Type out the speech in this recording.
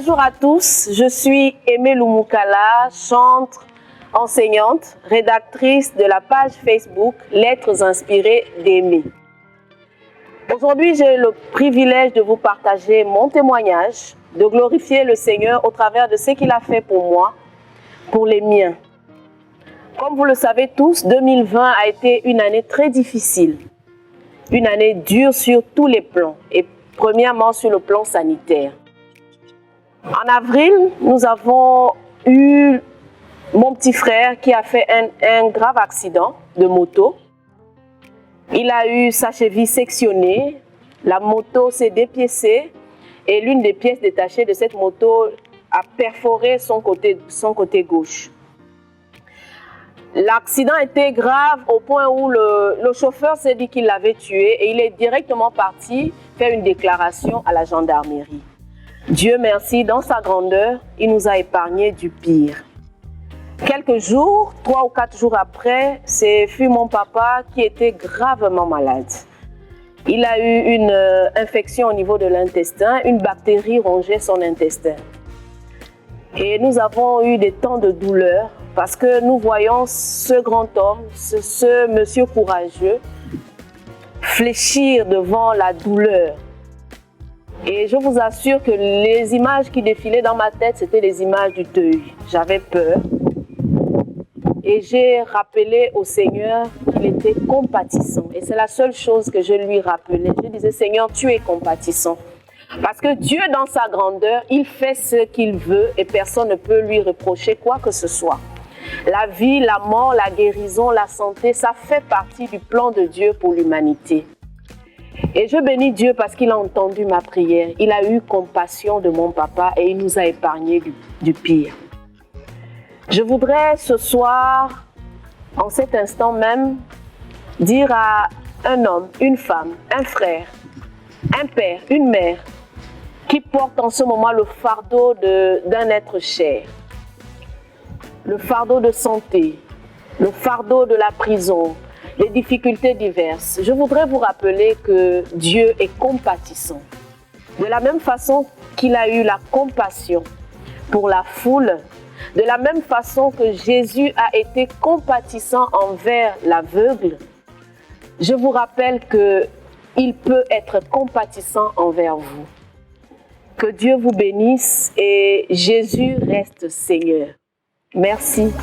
Bonjour à tous, je suis Aimée Lumukala, chantre, enseignante, rédactrice de la page Facebook Lettres inspirées d'Aimée. Aujourd'hui, j'ai le privilège de vous partager mon témoignage, de glorifier le Seigneur au travers de ce qu'il a fait pour moi, pour les miens. Comme vous le savez tous, 2020 a été une année très difficile, une année dure sur tous les plans et premièrement sur le plan sanitaire. En avril, nous avons eu mon petit frère qui a fait un grave accident de moto. Il a eu sa cheville sectionnée, la moto s'est dépiécée et l'une des pièces détachées de cette moto a perforé son côté gauche. L'accident était grave au point où le chauffeur s'est dit qu'il l'avait tué et il est directement parti faire une déclaration à la gendarmerie. Dieu merci, dans sa grandeur, il nous a épargné du pire. Quelques jours, 3 ou 4 jours après, fut mon papa qui était gravement malade. Il a eu une infection au niveau de l'intestin, une bactérie rongeait son intestin. Et nous avons eu des temps de douleur parce que nous voyons ce grand homme, ce monsieur courageux, fléchir devant la douleur. Et je vous assure que les images qui défilaient dans ma tête, c'était les images du deuil. J'avais peur. Et j'ai rappelé au Seigneur qu'il était compatissant. Et c'est la seule chose que je lui rappelais. Je disais, Seigneur, tu es compatissant. Parce que Dieu, dans sa grandeur, il fait ce qu'il veut et personne ne peut lui reprocher quoi que ce soit. La vie, la mort, la guérison, la santé, ça fait partie du plan de Dieu pour l'humanité. Et je bénis Dieu parce qu'il a entendu ma prière. Il a eu compassion de mon papa et il nous a épargné du pire. Je voudrais ce soir, en cet instant même, dire à un homme, une femme, un frère, un père, une mère, qui porte en ce moment le fardeau d'un être cher, le fardeau de santé, le fardeau de la prison, les difficultés diverses. Je voudrais vous rappeler que Dieu est compatissant. De la même façon qu'il a eu la compassion pour la foule, de la même façon que Jésus a été compatissant envers l'aveugle, je vous rappelle qu'il peut être compatissant envers vous. Que Dieu vous bénisse et Jésus reste Seigneur. Merci.